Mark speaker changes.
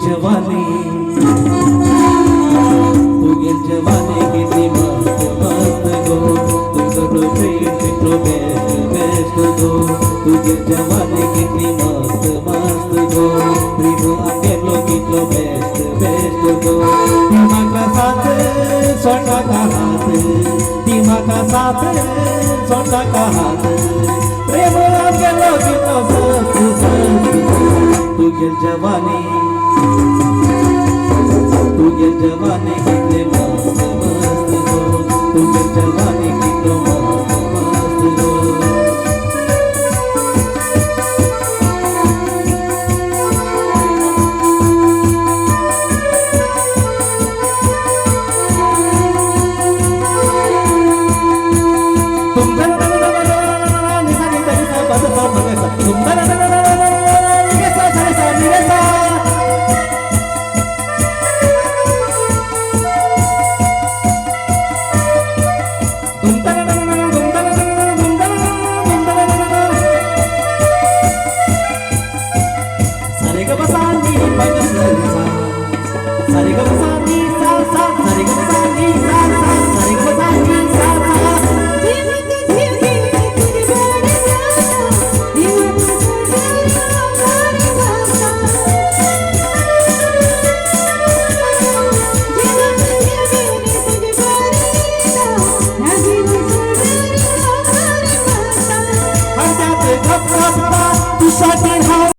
Speaker 1: जवानी किती मस्त मस्त गो तुझं प्रेम किती बेस्ट बेस्ट गो तुझे जवानी किती मस्त मस्त गो प्रेम आकेलो किती बेस्ट बेस्ट गो दिमागा साथ सोटा का हात दिमागा साथ सोटा का हात प्रेम आकेलो किती मस्त मस्त तुझे जवानी